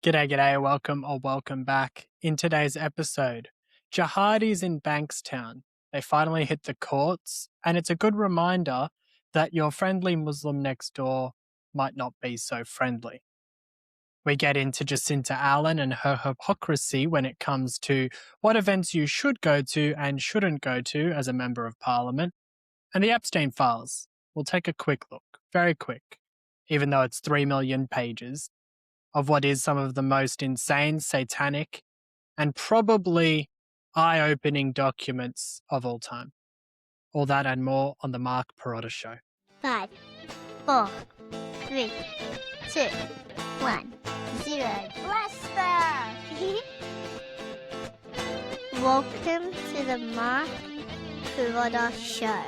G'day, welcome back. In today's episode, jihadis in Bankstown. They finally hit the courts, and it's a good reminder that your friendly Muslim next door might not be so friendly. We get into Jacinta Allan and her hypocrisy when it comes to what events you should go to and shouldn't go to as a member of parliament, and the Epstein files. We'll take a quick look, very quick, even though it's 3 million pages, of what is some of the most insane, satanic, and probably eye-opening documents of all time. All that and more on the Mark Perrotta Show. 5, 4, 3, 2, 1, 0. Blaster! Welcome to the Mark Perrotta Show.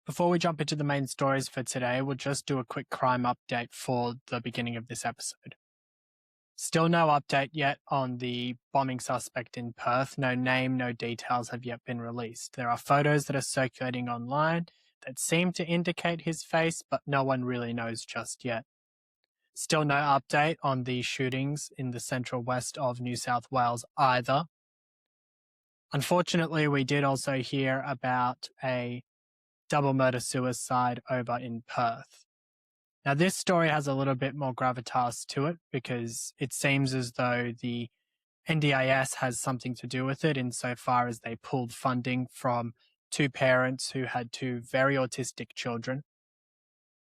Before we jump into the main stories for today, we'll just do a quick crime update for the beginning of this episode. Still no update yet on the bombing suspect in Perth. No name, no details have yet been released. There are photos that are circulating online that seem to indicate his face, but no one really knows just yet. Still no update on the shootings in the central west of New South Wales either. Unfortunately, we did also hear about a double murder-suicide over in Perth. Now, this story has a little bit more gravitas to it because it seems as though the NDIS has something to do with it insofar as they pulled funding from two parents who had two very autistic children.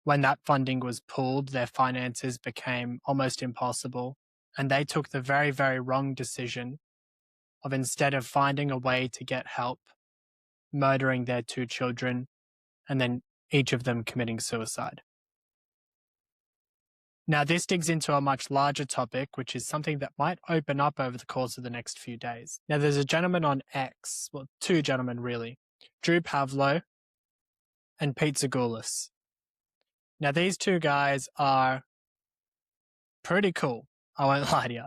When that funding was pulled, their finances became almost impossible, and they took the very, very wrong decision of, instead of finding a way to get help, murdering their two children and then each of them committing suicide. Now, this digs into a much larger topic, which is something that might open up over the course of the next few days. Now, there's a gentleman on X, well, two gentlemen really, Drew Pavlo and Pete Zagoulis. Now, these two guys are pretty cool, I won't lie to you.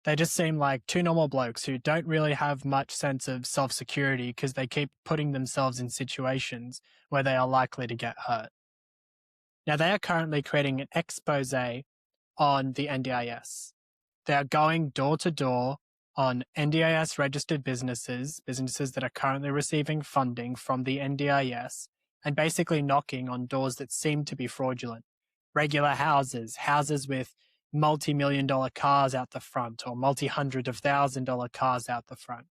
They just seem like two normal blokes who don't really have much sense of self-security because they keep putting themselves in situations where they are likely to get hurt. Now, they are currently creating an expose on the NDIS. They are going door to door on NDIS registered businesses that are currently receiving funding from the NDIS, and basically knocking on doors that seem to be fraudulent. Regular houses with multi-million-dollar cars out the front or multi-hundred-of-thousand-dollar cars out the front.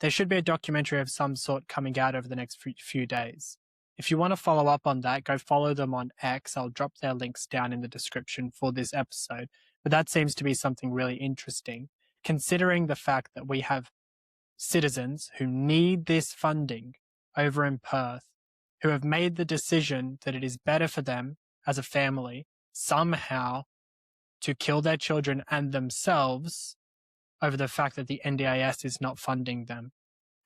There should be a documentary of some sort coming out over the next few days. If you want to follow up on that, go follow them on X. I'll drop their links down in the description for this episode. But that seems to be something really interesting, considering the fact that we have citizens who need this funding over in Perth, who have made the decision that it is better for them as a family somehow to kill their children and themselves over the fact that the NDIS is not funding them.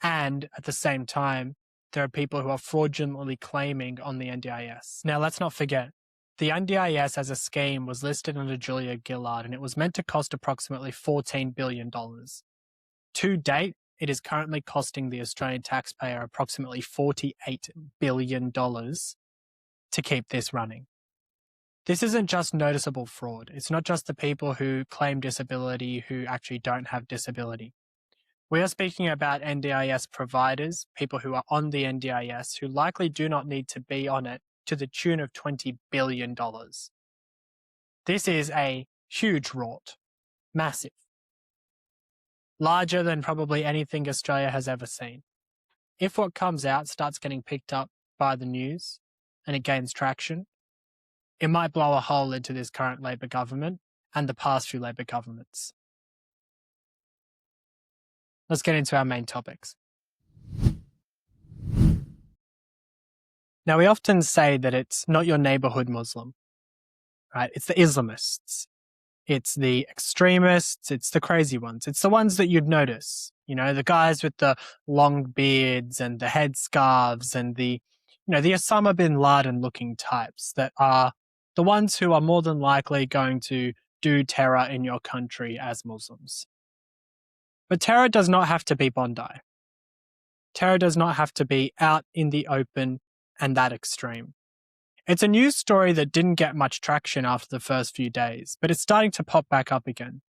And at the same time, there are people who are fraudulently claiming on the NDIS. Now, let's not forget, the NDIS as a scheme was listed under Julia Gillard, and it was meant to cost approximately $14 billion. To date, it is currently costing the Australian taxpayer approximately $48 billion to keep this running. This isn't just noticeable fraud. It's not just the people who claim disability who actually don't have disability. We are speaking about NDIS providers, people who are on the NDIS who likely do not need to be on it, to the tune of $20 billion. This is a huge rort. Massive. Larger than probably anything Australia has ever seen. If what comes out starts getting picked up by the news and it gains traction, it might blow a hole into this current Labor government and the past few Labor governments. Let's get into our main topics. Now, we often say that it's not your neighborhood Muslim, right? It's the Islamists. It's the extremists. It's the crazy ones. It's the ones that you'd notice, the guys with the long beards and the headscarves and the Osama bin Laden looking types that are the ones who are more than likely going to do terror in your country as Muslims. But terror does not have to be Bondi. Terror does not have to be out in the open and that extreme. It's a news story that didn't get much traction after the first few days, but it's starting to pop back up again.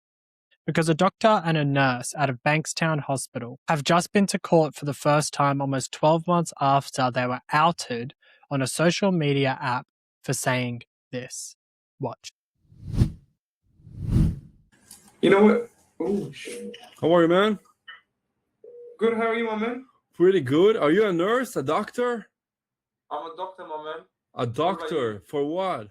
Because a doctor and a nurse out of Bankstown Hospital have just been to court for the first time almost 12 months after they were outed on a social media app for saying this. Watch. You know what? Oh, shit. How are you, man? Good, how are you, my man? Pretty good. Are you a nurse, a doctor? I'm a doctor, my man. A doctor for what?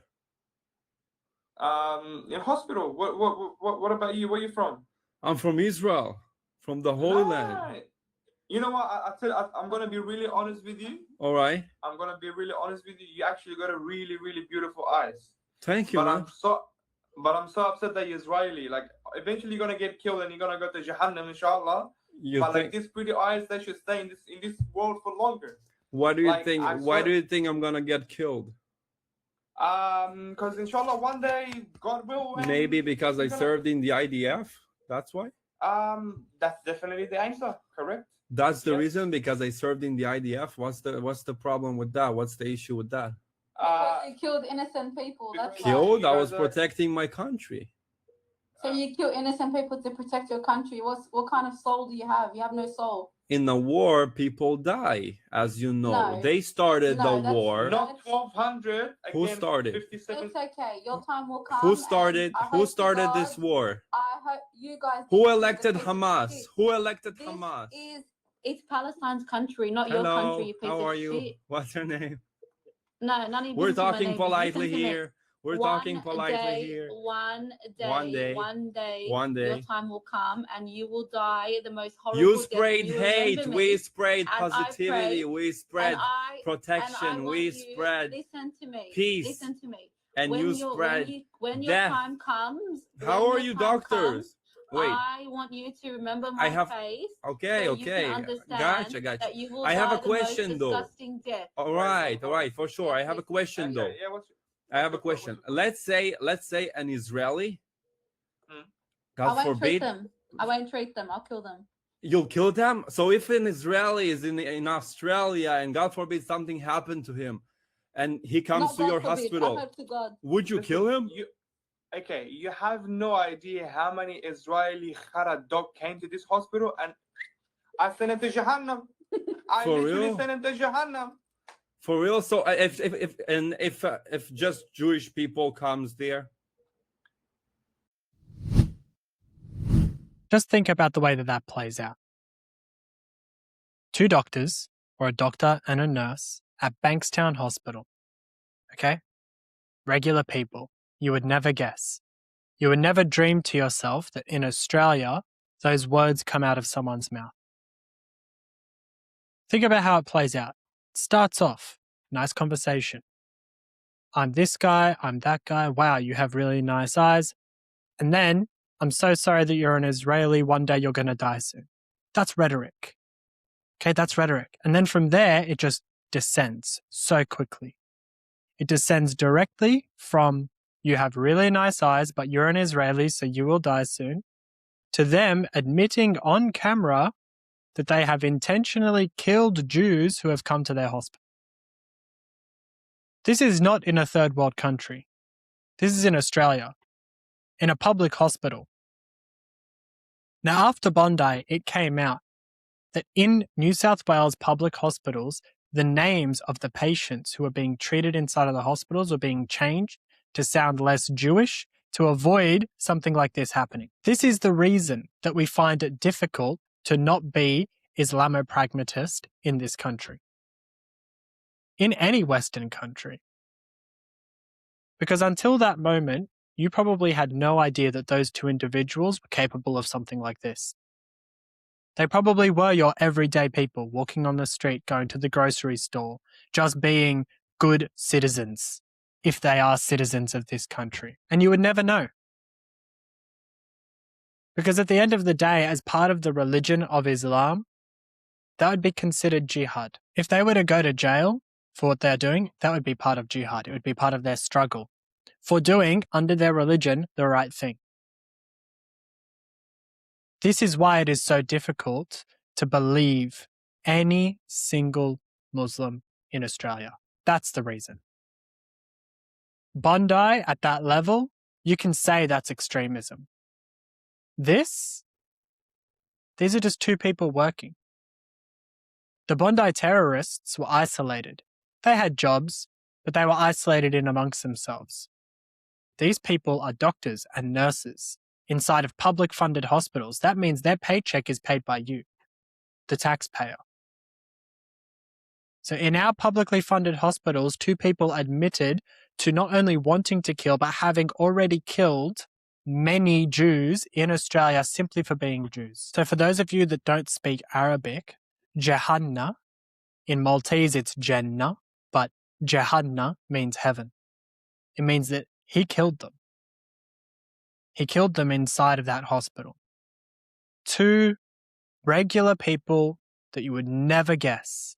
In hospital. What about you? Where you from? I'm from Israel, from the Holy Land. Right. You know what? I'm gonna be really honest with you. All right. I'm gonna be really honest with you. You actually got a really, really beautiful eyes. Thank you, But man. I'm so upset that you're Israeli. Like, eventually you're gonna get killed and you're gonna go to Jahannam, inshallah. Like these pretty eyes, they should stay in this world for longer. Why do you think? Why do you think I'm gonna get killed? Because inshallah one day God will. Maybe because I served in the IDF. That's why. That's definitely the answer. Correct. That's the reason, because I served in the IDF. What's the problem with that? What's the issue with that? You killed innocent people. That's Killed? why. I was protecting my country. So you kill innocent people to protect your country. What kind of soul do you have? You have no soul. In a war, people die, as you know. No. They started the that's war. Not 1200. Who started? 57. It's okay. Your time will come. Who started? and I Who hope to started God- this war? I hope you guys. Who this is elected a piece of Hamas? shit. Who elected This Hamas? It's Palestine's country, not your Hello, country. You piece how of are you? shit. What's your name? No, none of We're listen to my talking name. politely Listen to me. here. We're One talking politely day, here. One One day, day, one day. your time will come and you will die the most horrible You death. sprayed You hate. remember We me, sprayed and I positivity. pray, We spread and I protection. want We you- spread Listen to me. peace. Listen to me. and When you your- spread when your death. time comes. How when are your you time doctors? comes, Wait. I want you to remember my I have- face. Okay, so okay. You can understand Gotcha. That you will I have die a question, the most though. disgusting death. All right, for sure. I have a question though. Yeah, I have a question. Let's say an Israeli, God I won't treat forbid, them. I won't treat them. I'll kill them. you'll kill them. So if an Israeli is in Australia and God forbid something happened to him, and he comes Not to your God forbid. hospital, I hope to God. would you kill him? Okay, you have no idea how many Israeli Khara dog came to this hospital, and I sent him to Jahannam. I For literally real? sent him to Jahannam. For real? So if just Jewish people comes there, Just think about the way that plays out. Two doctors, or a doctor and a nurse, at Bankstown Hospital. Okay? Regular people. You would never guess. You would never dream to yourself that in Australia, those words come out of someone's mouth. Think about how it plays out. It starts off, nice conversation. I'm this guy, I'm that guy. Wow, you have really nice eyes. And then, I'm so sorry that you're an Israeli. One day you're going to die soon. That's rhetoric. Okay, that's rhetoric. And then from there, it just descends so quickly. It descends directly from you have really nice eyes, but you're an Israeli, so you will die soon, to them admitting on camera that they have intentionally killed Jews who have come to their hospital. This is not in a third world country. This is in Australia, in a public hospital. Now, after Bondi, it came out that in New South Wales public hospitals, the names of the patients who are being treated inside of the hospitals are being changed to sound less Jewish to avoid something like this happening. This is the reason that we find it difficult to not be Islamopragmatist in this country, in any Western country. Because until that moment, you probably had no idea that those two individuals were capable of something like this. They probably were your everyday people walking on the street, going to the grocery store, just being good citizens, if they are citizens of this country. And you would never know. Because at the end of the day, as part of the religion of Islam, that would be considered jihad. If they were to go to jail for what they're doing, that would be part of jihad. It would be part of their struggle for doing, under their religion, the right thing. This is why it is so difficult to believe any single Muslim in Australia. That's the reason. Bondi at that level, you can say that's extremism. These are just two people working. The Bondi terrorists were isolated. They had jobs, but they were isolated in amongst themselves. These people are doctors and nurses inside of public funded hospitals. That means their paycheck is paid by you, the taxpayer. So in our publicly funded hospitals, two people admitted to not only wanting to kill, but having already killed many Jews in Australia simply for being Jews. So for those of you that don't speak Arabic, Jannah, in Maltese it's Jannah, but Jannah means heaven. It means that he killed them. He killed them inside of that hospital. Two regular people that you would never guess.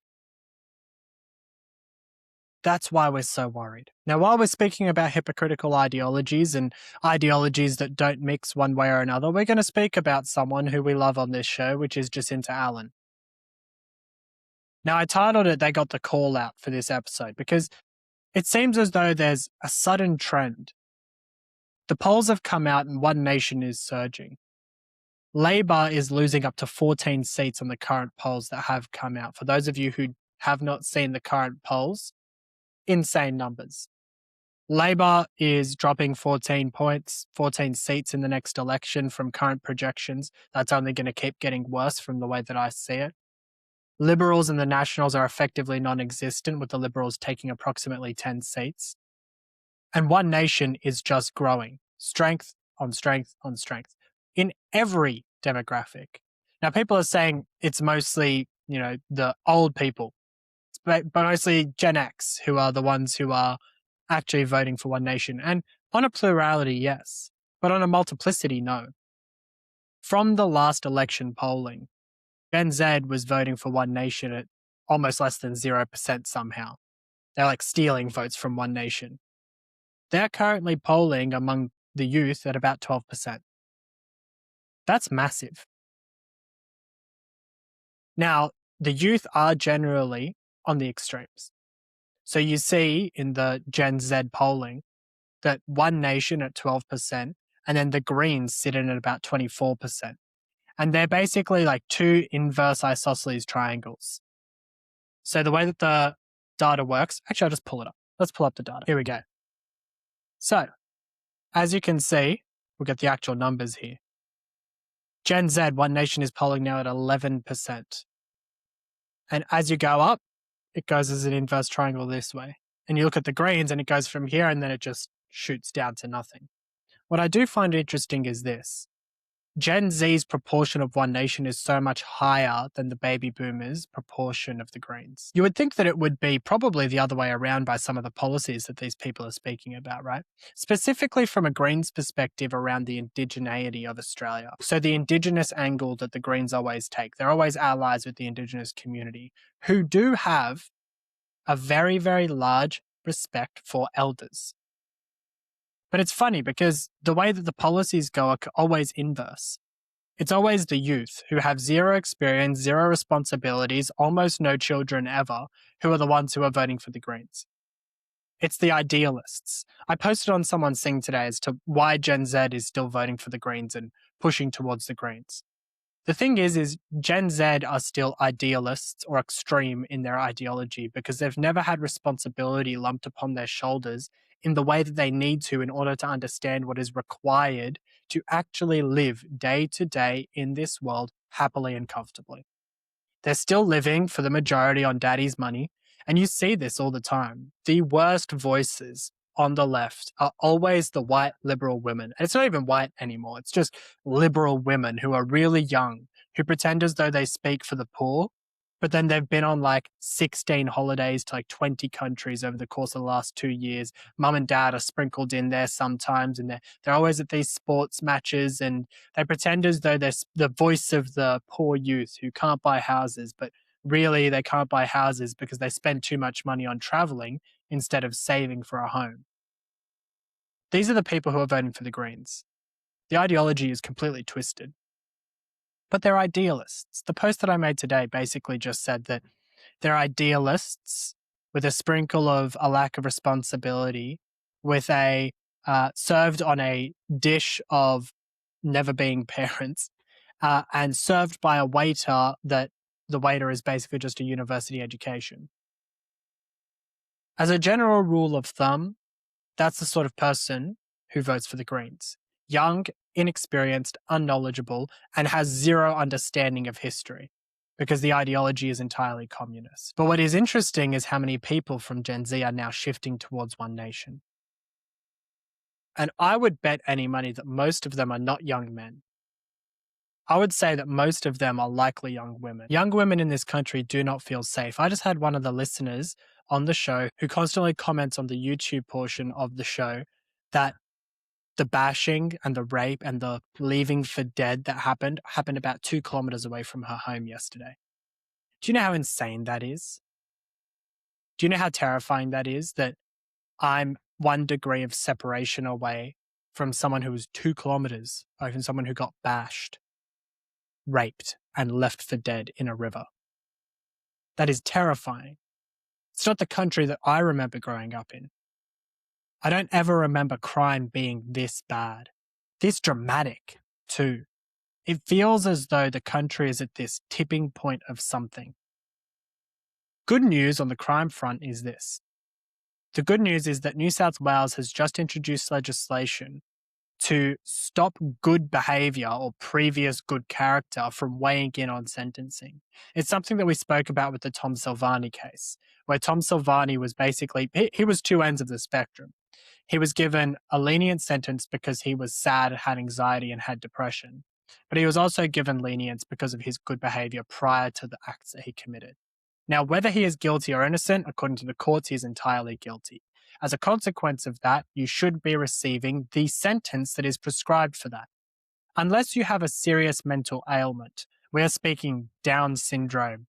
That's why we're so worried. Now, while we're speaking about hypocritical ideologies and ideologies that don't mix one way or another, we're going to speak about someone who we love on this show, which is Jacinta Allan. Now, I titled it, They Got the Call Out for this episode, because it seems as though there's a sudden trend. The polls have come out and One Nation is surging. Labor is losing up to 14 seats on the current polls that have come out. For those of you who have not seen the current polls, insane numbers. Labor is dropping 14 points, 14 seats in the next election from current projections. That's only going to keep getting worse from the way that I see it. Liberals and the Nationals are effectively non-existent, with the Liberals taking approximately 10 seats. And One Nation is just growing, strength on strength on strength, in every demographic. Now, people are saying it's mostly, the old people, but mostly Gen X, who are the ones who are actually voting for One Nation. And on a plurality, yes, but on a multiplicity, no. From the last election polling, Gen Z was voting for One Nation at almost less than 0% somehow. They're like stealing votes from One Nation. They're currently polling among the youth at about 12%. That's massive. Now, the youth are generally on the extremes. So you see in the Gen Z polling that One Nation at 12%, and then the Greens sit in at about 24%. And they're basically like two inverse isosceles triangles. So the way that the data works, actually, I'll just pull it up. Let's pull up the data. Here we go. So, as you can see, we'll get the actual numbers here. Gen Z, One Nation is polling now at 11%. And as you go up, it goes as an inverse triangle this way. And you look at the Greens and it goes from here and then it just shoots down to nothing. What I do find interesting is this. Gen Z's proportion of One Nation is so much higher than the baby boomers' proportion of the Greens. You would think that it would be probably the other way around by some of the policies that these people are speaking about, right? Specifically from a Greens perspective around the indigeneity of Australia. So the Indigenous angle that the Greens always take. They're always allies with the Indigenous community, who do have a very, very large respect for elders. But it's funny because the way that the policies go are always inverse. It's always the youth who have zero experience, zero responsibilities, almost no children ever, who are the ones who are voting for the Greens. It's the idealists. I posted on someone's thing today as to why Gen Z is still voting for the Greens and pushing towards the Greens. The thing is Gen Z are still idealists or extreme in their ideology because they've never had responsibility lumped upon their shoulders in the way that they need to in order to understand what is required to actually live day to day in this world happily and comfortably. They're still living for the majority on daddy's money, and you see this all the time. The worst voices on the left are always the white liberal women. And it's not even white anymore. It's just liberal women who are really young, who pretend as though they speak for the poor, but then they've been on like 16 holidays to like 20 countries over the course of the last 2 years. Mum and dad are sprinkled in there sometimes, and they're always at these sports matches, and they pretend as though they're the voice of the poor youth who can't buy houses, but really they can't buy houses because they spend too much money on traveling instead of saving for a home. These are the people who are voting for the Greens. The ideology is completely twisted. But they're idealists. The post that I made today basically just said that they're idealists with a sprinkle of a lack of responsibility with a served on a dish of never being parents, and served by a waiter that the waiter is basically just a university education. As a general rule of thumb, that's the sort of person who votes for the Greens. Young, inexperienced, unknowledgeable, and has zero understanding of history because the ideology is entirely communist. But what is interesting is how many people from Gen Z are now shifting towards one nation. And I would bet any money that most of them are not young men. I would say that most of them are likely young women. Young women in this country do not feel safe. I just had one of the listeners on the show who constantly comments on the YouTube portion of the show that the bashing and the rape and the leaving for dead that happened about 2 kilometers away from her home yesterday. Do you know how insane that is? Do you know how terrifying that is? That I'm 1 degree of separation away from someone who was 2 kilometers away from someone who got bashed, raped, and left for dead in a river. That is terrifying. It's not the country that I remember growing up in. I don't ever remember crime being this bad, this dramatic too. It feels as though the country is at this tipping point of something. Good news on the crime front is this. The good news is that New South Wales has just introduced legislation to stop good behaviour or previous good character from weighing in on sentencing. It's something that we spoke about with the Tom Silvani case, where Tom Silvani was basically, he was 2 ends of the spectrum. He was given a lenient sentence because he was sad, had anxiety, and had depression. But he was also given lenience because of his good behaviour prior to the acts that he committed. Now, whether he is guilty or innocent, according to the courts, he is entirely guilty. As a consequence of that, you should be receiving the sentence that is prescribed for that. Unless you have a serious mental ailment, we are speaking Down syndrome,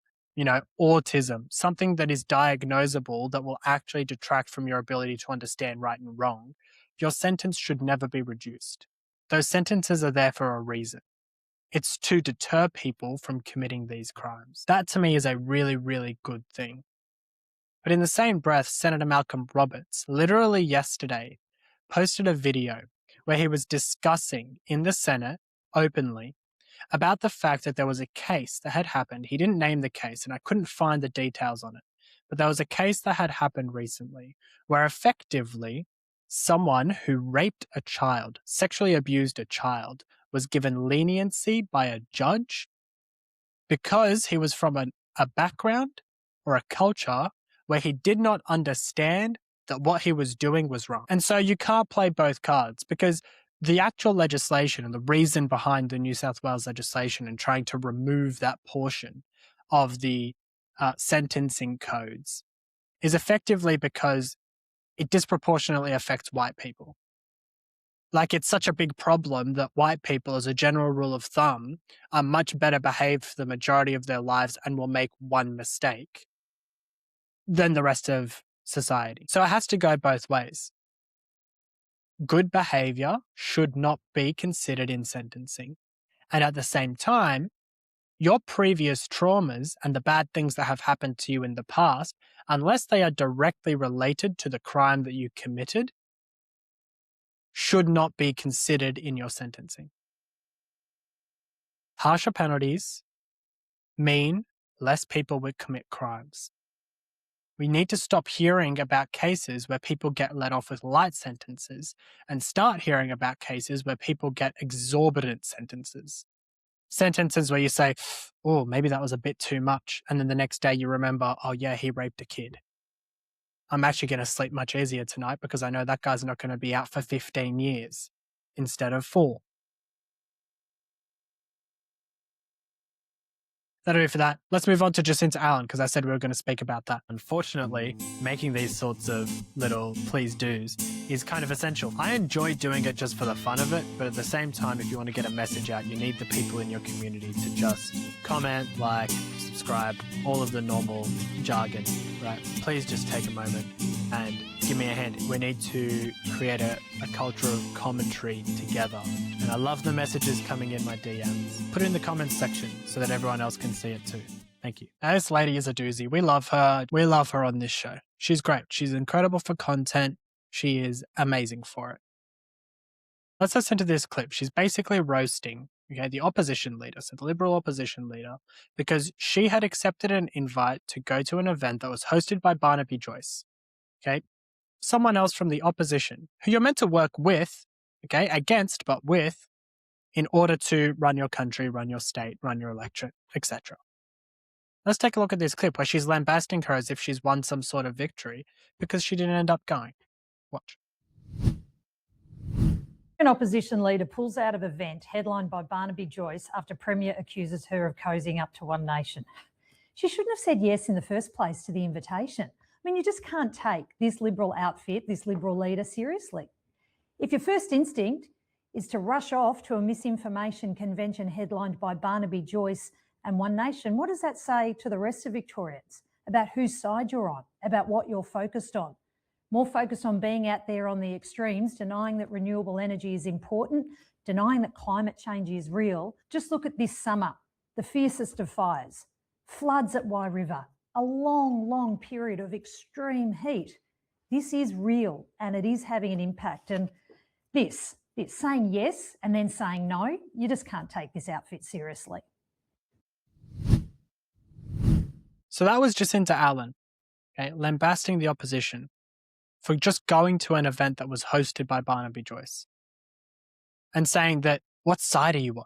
autism, something that is diagnosable that will actually detract from your ability to understand right and wrong, your sentence should never be reduced. Those sentences are there for a reason. It's to deter people from committing these crimes. That to me is a really, really good thing. But in the same breath, Senator Malcolm Roberts, literally yesterday, posted a video where he was discussing in the Senate openly about the fact that there was a case that had happened. He didn't name the case, and I couldn't find the details on it. But there was a case that had happened recently where effectively someone who raped a child, sexually abused a child, was given leniency by a judge because he was from a background or a culture where he did not understand that what he was doing was wrong. And so you can't play both cards, because the actual legislation and the reason behind the New South Wales legislation and trying to remove that portion of the sentencing codes is effectively because it disproportionately affects white people. Like, it's such a big problem that white people, as a general rule of thumb, are much better behaved for the majority of their lives and will make one mistake than the rest of society. So it has to go both ways. Good behavior should not be considered in sentencing. And at the same time, your previous traumas and the bad things that have happened to you in the past, unless they are directly related to the crime that you committed, should not be considered in your sentencing. Harsher penalties mean less people will commit crimes. We need to stop hearing about cases where people get let off with light sentences and start hearing about cases where people get exorbitant sentences. Sentences where you say, oh, maybe that was a bit too much. And then the next day you remember, oh yeah, he raped a kid. I'm actually going to sleep much easier tonight because I know that guy's not going to be out for 15 years instead of 4. That'll do for that. Let's move on to Jacinta Allan, because I said we were going to speak about that. Unfortunately, making these sorts of little please do's is kind of essential. I enjoy doing it just for the fun of it, but at the same time, if you want to get a message out, you need the people in your community to just comment, like, subscribe, all of the normal jargon, right? Please just take a moment and give me a hand. We need to create a culture of commentary together. And I love the messages coming in my DMs. Put it in the comments section so that everyone else can see it too. Thank you. Now, this lady is a doozy. We love her. We love her on this show. She's great. She's incredible for content. she is amazing for it. Let's listen to this clip. She's basically roasting, okay, the opposition leader, so the Liberal opposition leader, because she had accepted an invite to go to an event that was hosted by Barnaby Joyce, okay? Someone else from the opposition, who you're meant to work with, okay, against, but with, in order to run your country, run your state, run your electorate, etc. Let's take a look at this clip where she's lambasting her as if she's won some sort of victory because she didn't end up going. Watch. An opposition leader pulls out of event headlined by Barnaby Joyce after Premier accuses her of cozying up to One Nation. She shouldn't have said yes in the first place to the invitation. I mean, you just can't take this Liberal outfit, this Liberal leader seriously. If your first instinct is to rush off to a misinformation convention headlined by Barnaby Joyce and One Nation, what does that say to the rest of Victorians about whose side you're on, about what you're focused on? More focused on being out there on the extremes, denying that renewable energy is important, denying that climate change is real. Just look at this summer, the fiercest of fires, floods at Wye River, a long, long period of extreme heat. This is real and it is having an impact. And this saying yes and then saying no, you just can't take this outfit seriously. So that was Jacinta Allan, okay, lambasting the opposition for just going to an event that was hosted by Barnaby Joyce and saying that, what side are you on?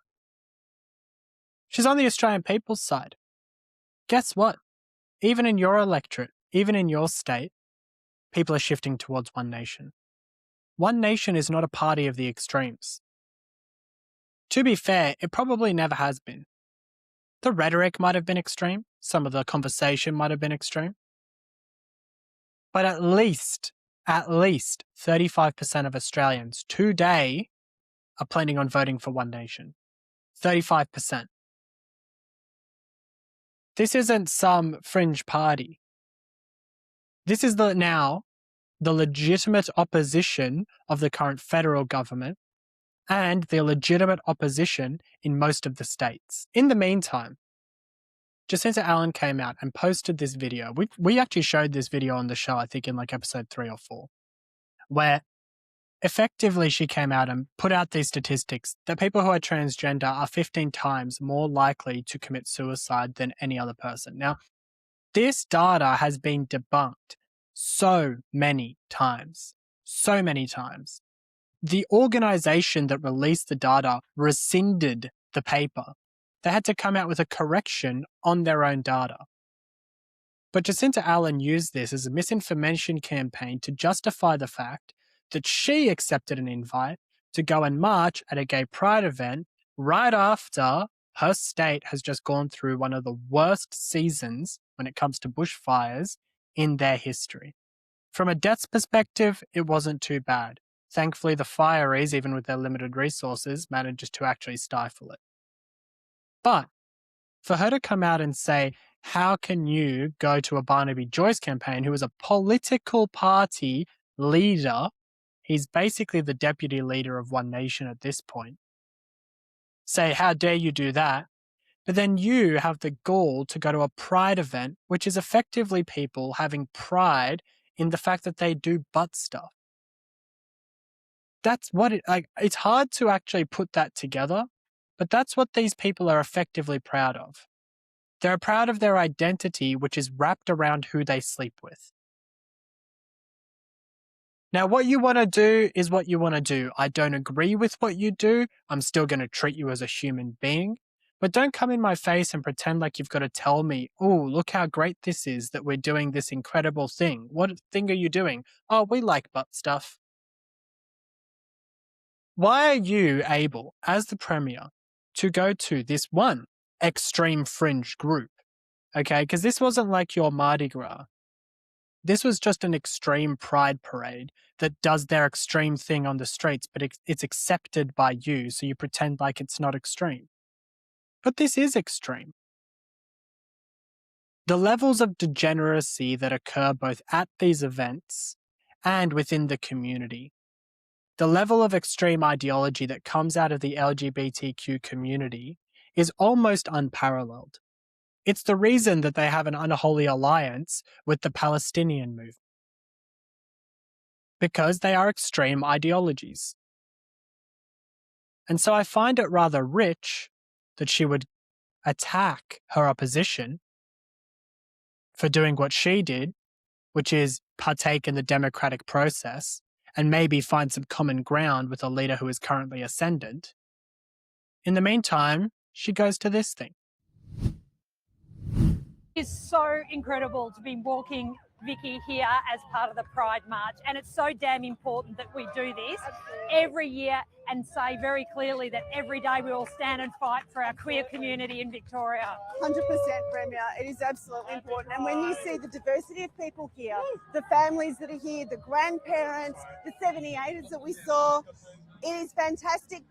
She's on the Australian people's side. Guess what? Even in your electorate, even in your state, people are shifting towards One Nation. One Nation is not a party of the extremes. To be fair, it probably never has been. The rhetoric might have been extreme. Some of the conversation might have been extreme. But at least 35% of Australians today are planning on voting for One Nation. 35%. This isn't some fringe party. This is now the legitimate opposition of the current federal government and the legitimate opposition in most of the states. In the meantime, Jacinta Allan came out and posted this video. We actually showed this video on the show, I think in like episode 3 or 4, where effectively she came out and put out these statistics that people who are transgender are 15 times more likely to commit suicide than any other person. Now, this data has been debunked so many times. The organization that released the data rescinded the paper. They had to come out with a correction on their own data. But Jacinta Allan used this as a misinformation campaign to justify the fact that she accepted an invite to go and march at a gay pride event right after her state has just gone through one of the worst seasons when it comes to bushfires in their history. From a deaths perspective, it wasn't too bad. Thankfully, the fireys, even with their limited resources, managed to actually stifle it. But for her to come out and say, how can you go to a Barnaby Joyce campaign who is a political party leader? He's basically the deputy leader of One Nation at this point. Say, how dare you do that? But then you have the gall to go to a pride event, which is effectively people having pride in the fact that they do butt stuff. That's what it's hard to actually put that together, but that's what these people are effectively proud of. They're proud of their identity, which is wrapped around who they sleep with. Now, what you want to do is what you want to do. I don't agree with what you do. I'm still going to treat you as a human being. But don't come in my face and pretend like you've got to tell me, oh, look how great this is that we're doing this incredible thing. What thing are you doing? Oh, we like butt stuff. Why are you able, as the Premier, to go to this one extreme fringe group? Okay, because this wasn't like your Mardi Gras. This was just an extreme pride parade that does their extreme thing on the streets, but it's accepted by you, so you pretend like it's not extreme. But this is extreme. The levels of degeneracy that occur both at these events and within the community, the level of extreme ideology that comes out of the LGBTQ community is almost unparalleled. It's the reason that they have an unholy alliance with the Palestinian movement. because they are extreme ideologies. And so I find it rather rich that she would attack her opposition for doing what she did, which is partake in the democratic process and maybe find some common ground with a leader who is currently ascendant. In the meantime, she goes to this thing. It's so incredible to be walking, Vicky, here as part of the Pride March, and it's so damn important that we do this every year and say very clearly that every day we all stand and fight for our queer community in Victoria. 100%, Premier. It is absolutely important. And when you see the diversity of people here, the families that are here, the grandparents, the 78ers that we saw, it is fantastic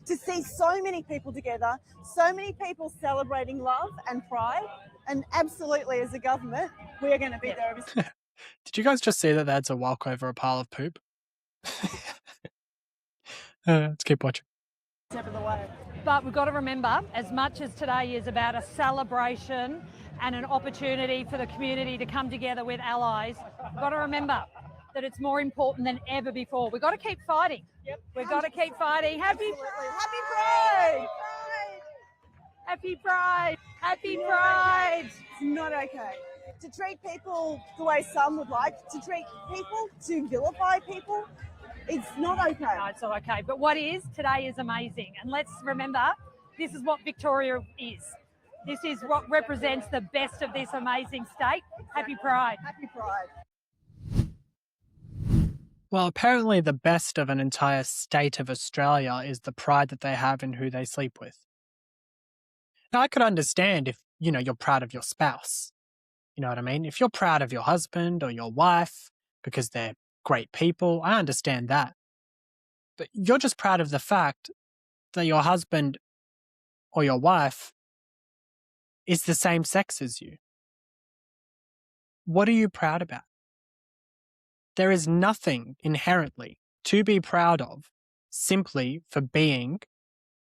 to see so many people together, so many people celebrating love and pride. And absolutely, as a government, we're going to be there. Did you guys just see that that's a walk over a pile of poop? Let's keep watching. Step of the way. But we've got to remember, as much as today is about a celebration and an opportunity for the community to come together with allies, we've got to remember that it's more important than ever before. We've got to keep fighting. Yep. We've got to keep fighting. Happy Absolutely. Happy Pride! Happy Pride! Happy Pride! It's not okay to treat people the way some would like, to treat people, to vilify people. It's not okay. No, it's not okay. But what is, today is amazing. And let's remember, this is what Victoria is. This is what represents the best of this amazing state. Happy Pride. Happy Pride. Well, apparently the best of an entire state of Australia is the pride that they have in who they sleep with. Now, I could understand if, you're proud of your spouse. You know what I mean? If you're proud of your husband or your wife because they're great people, I understand that. But you're just proud of the fact that your husband or your wife is the same sex as you. What are you proud about? There is nothing inherently to be proud of simply for being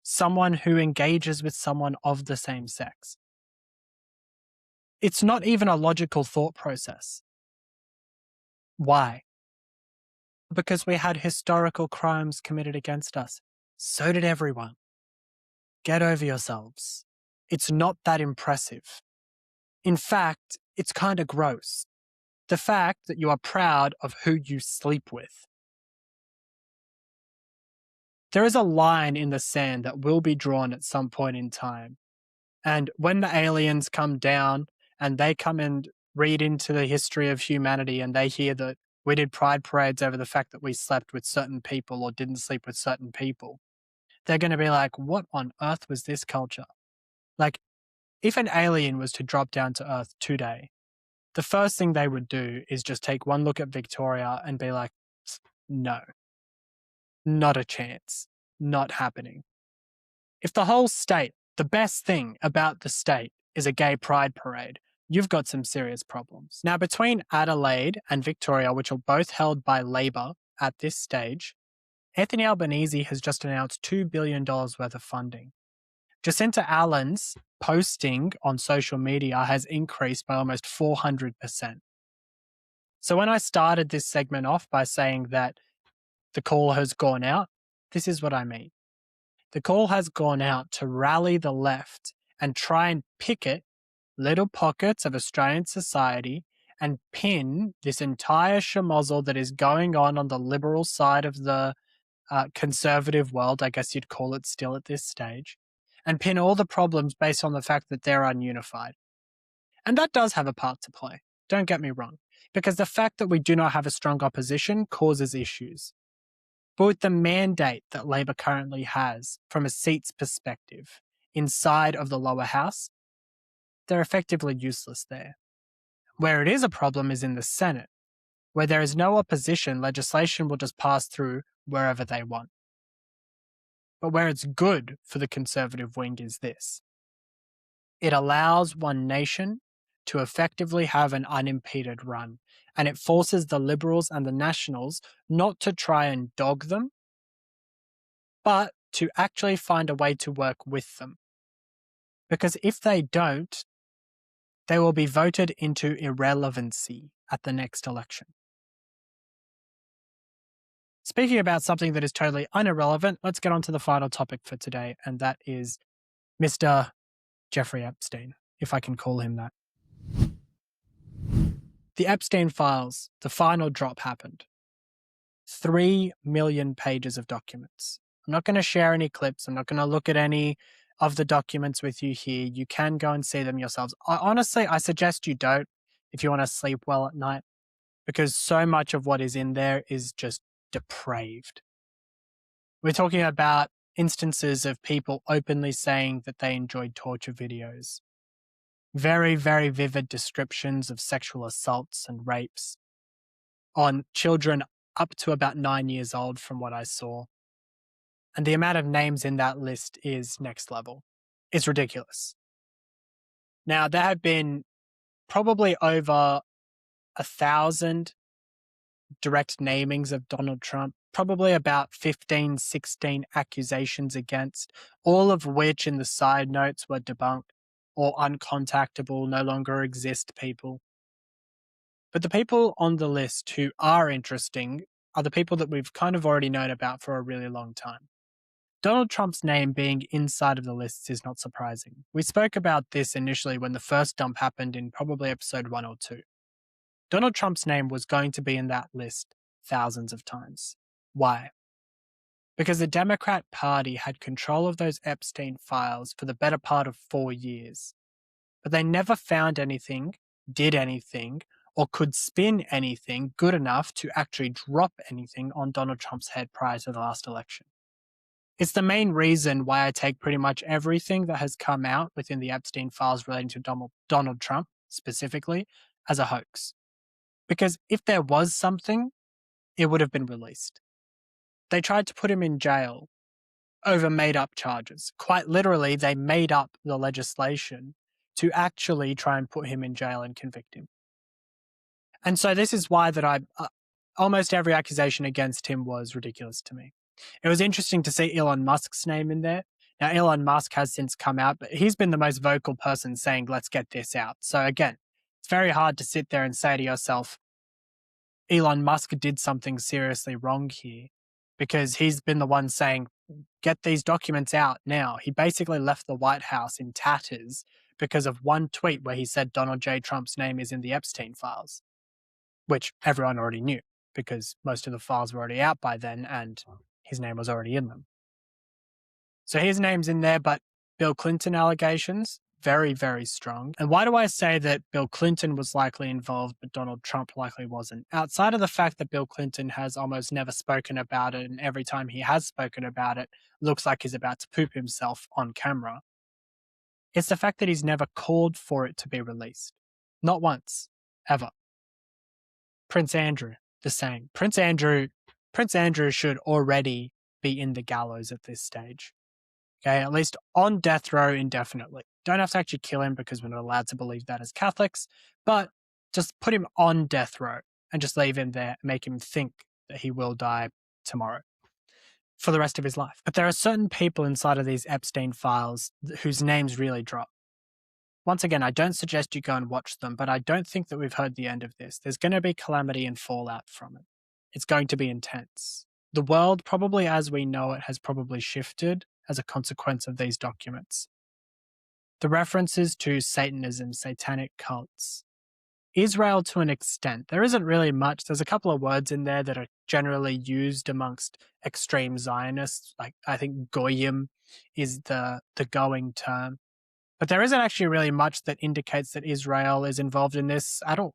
someone who engages with someone of the same sex. It's not even a logical thought process. Why? Because we had historical crimes committed against us. So did everyone. Get over yourselves. It's not that impressive. In fact, it's kind of gross. The fact that you are proud of who you sleep with. There is a line in the sand that will be drawn at some point in time. And when the aliens come down and they come and read into the history of humanity and they hear that we did pride parades over the fact that we slept with certain people or didn't sleep with certain people, they're going to be like, what on earth was this culture? Like, if an alien was to drop down to Earth today, the first thing they would do is just take one look at Victoria and be like, no. Not a chance. Not happening. If the whole state, the best thing about the state is a gay pride parade, you've got some serious problems. Now, between Adelaide and Victoria, which are both held by Labor at this stage, Anthony Albanese has just announced $2 billion worth of funding. Jacinta Allan's posting on social media has increased by almost 400%. So when I started this segment off by saying that the call has gone out, this is what I mean. The call has gone out to rally the left and try and picket little pockets of Australian society and pin this entire schmozzle that is going on the liberal side of the conservative world, I guess you'd call it still at this stage, and pin all the problems based on the fact that they're ununified. And that does have a part to play, don't get me wrong, because the fact that we do not have a strong opposition causes issues. But with the mandate that Labor currently has from a seats perspective inside of the lower house, they're effectively useless there. Where it is a problem is in the Senate, where there is no opposition, legislation will just pass through wherever they want. But where it's good for the conservative wing is this. It allows one nation to effectively have an unimpeded run, and it forces the Liberals and the Nationals not to try and dog them, but to actually find a way to work with them. Because if they don't, they will be voted into irrelevancy at the next election. Speaking about something that is totally unirrelevant, let's get on to the final topic for today, and that is Mr. Jeffrey Epstein, if I can call him that. The Epstein files, the final drop happened. 3 million pages of documents. I'm not going to share any clips. I'm not going to look at any of the documents with you here. You can go and see them yourselves. Honestly, I suggest you don't if you want to sleep well at night, because so much of what is in there is just depraved. We're talking about instances of people openly saying that they enjoyed torture videos. Very, very vivid descriptions of sexual assaults and rapes on children up to about 9 years old from what I saw. And the amount of names in that list is next level. It's ridiculous. Now, there have been probably over 1,000 direct namings of Donald Trump, probably about 15, 16 accusations against, all of which in the side notes were debunked or uncontactable, no longer exist people. But the people on the list who are interesting are the people that we've kind of already known about for a really long time. Donald Trump's name being inside of the lists is not surprising. We spoke about this initially when the first dump happened in probably episode 1 or 2. Donald Trump's name was going to be in that list thousands of times. Why? Because the Democrat Party had control of those Epstein files for the better part of 4 years. But they never found anything, did anything, or could spin anything good enough to actually drop anything on Donald Trump's head prior to the last election. It's the main reason why I take pretty much everything that has come out within the Epstein files relating to Donald Trump specifically as a hoax. Because if there was something, it would have been released. They tried to put him in jail over made-up charges. Quite literally, they made up the legislation to actually try and put him in jail and convict him. And so this is why that almost every accusation against him was ridiculous to me. It was interesting to see Elon Musk's name in there. Now, Elon Musk has since come out, but he's been the most vocal person saying, let's get this out. So again, it's very hard to sit there and say to yourself, Elon Musk did something seriously wrong here, because he's been the one saying, get these documents out now. He basically left the White House in tatters because of one tweet where he said Donald J. Trump's name is in the Epstein files, which everyone already knew because most of the files were already out by then and his name was already in them. So his name's in there, but Bill Clinton allegations, very, very strong. And why do I say that Bill Clinton was likely involved, but Donald Trump likely wasn't? Outside of the fact that Bill Clinton has almost never spoken about it, and every time he has spoken about it, looks like he's about to poop himself on camera. It's the fact that he's never called for it to be released. Not once, ever. Prince Andrew, the same. Prince Andrew should already be in the gallows at this stage. Okay, at least on death row indefinitely. Don't have to actually kill him because we're not allowed to believe that as Catholics, but just put him on death row and just leave him there and make him think that he will die tomorrow for the rest of his life. But there are certain people inside of these Epstein files whose names really drop. Once again, I don't suggest you go and watch them, but I don't think that we've heard the end of this. There's going to be calamity and fallout from it. It's going to be intense. The world, probably as we know it, has probably shifted as a consequence of these documents. The references to Satanism, satanic cults, Israel to an extent. There isn't really much. There's a couple of words in there that are generally used amongst extreme Zionists. Like I think Goyim is the going term. But there isn't actually really much that indicates that Israel is involved in this at all.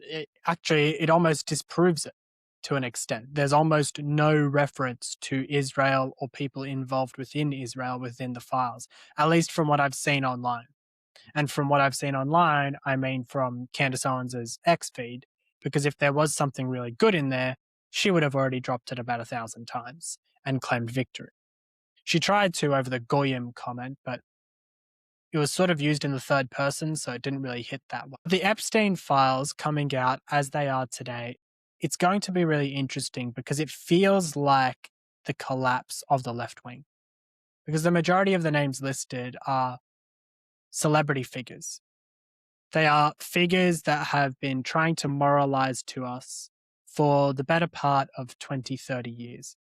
It almost disproves it to an extent. There's almost no reference to Israel or people involved within Israel within the files, at least from what I've seen online. And from what I've seen online, I mean from Candace Owens' X feed, because if there was something really good in there, she would have already dropped it about 1,000 times and claimed victory. She tried to over the Goyim comment, but it was sort of used in the third person, so it didn't really hit that well. The Epstein files coming out as they are today, it's going to be really interesting because it feels like the collapse of the left wing. Because the majority of the names listed are celebrity figures. They are figures that have been trying to moralize to us for the better part of 20, 30 years,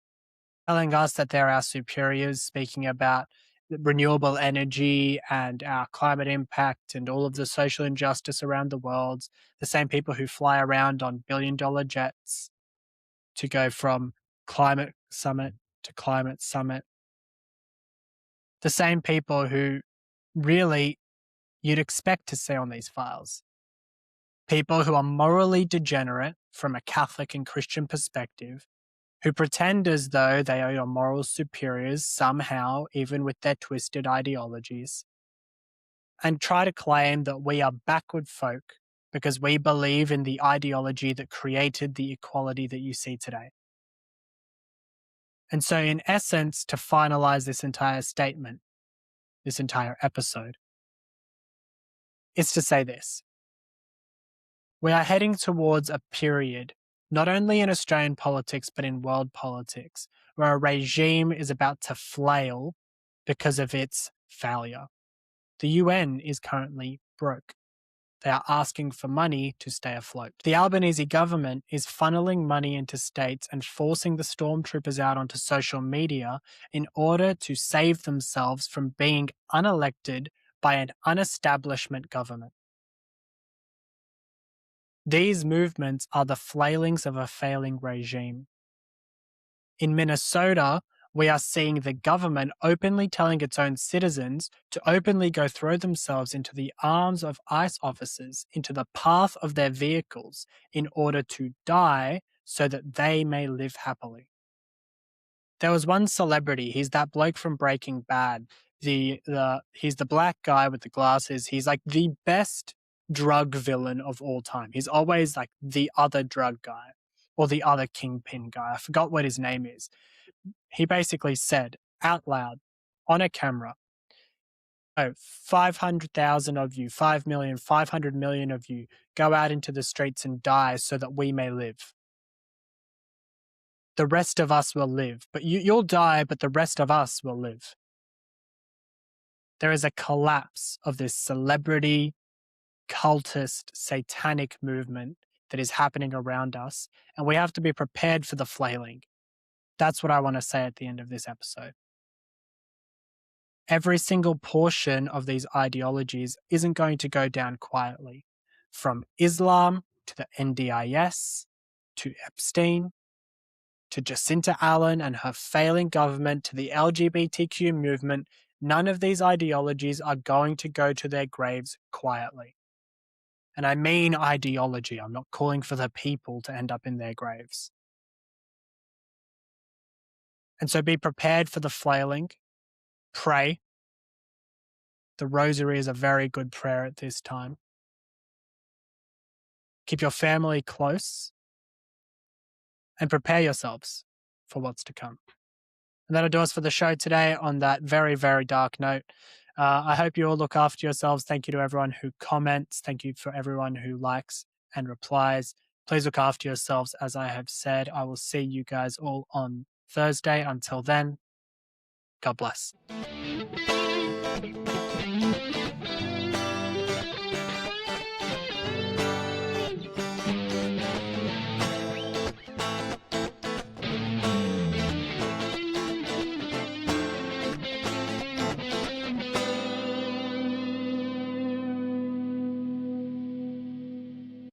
telling us that they're our superiors, speaking about renewable energy and our climate impact and all of the social injustice around the world, the same people who fly around on billion-dollar jets to go from climate summit to climate summit, the same people who really you'd expect to see on these files. People who are morally degenerate from a Catholic and Christian perspective, who pretend as though they are your moral superiors somehow, even with their twisted ideologies, and try to claim that we are backward folk because we believe in the ideology that created the equality that you see today. And so, in essence, to finalize this entire statement, this entire episode, is to say this. We are heading towards a period, not only in Australian politics, but in world politics, where a regime is about to flail because of its failure. The UN is currently broke. They are asking for money to stay afloat. The Albanese government is funneling money into states and forcing the stormtroopers out onto social media in order to save themselves from being unelected by an unestablishment government. These movements are the flailings of a failing regime. In Minnesota, we are seeing the government openly telling its own citizens to openly go throw themselves into the arms of ICE officers, into the path of their vehicles, in order to die so that they may live happily. There was one celebrity, he's that bloke from Breaking Bad. He's the black guy with the glasses. He's like the best drug villain of all time. He's always like the other drug guy or the other kingpin guy. I forgot what his name is. He basically said out loud on a camera, 500,000 of you, 5 million, 500 million of you go out into the streets and die so that we may live. The rest of us will live, but you'll die, but the rest of us will live. There is a collapse of this celebrity, cultist, satanic movement that is happening around us, and we have to be prepared for the flailing. That's what I want to say at the end of this episode. Every single portion of these ideologies isn't going to go down quietly. From Islam to the NDIS, to Epstein, to Jacinta Allan and her failing government, to the LGBTQ movement, none of these ideologies are going to go to their graves quietly. And I mean ideology. I'm not calling for the people to end up in their graves. And so be prepared for the flailing. Pray. The rosary is a very good prayer at this time. Keep your family close and prepare yourselves for what's to come. And that'll do us for the show today on that very, very dark note. I hope you all look after yourselves. Thank you to everyone who comments. Thank you for everyone who likes and replies. Please look after yourselves, as I have said. I will see you guys all on Thursday. Until then, God bless.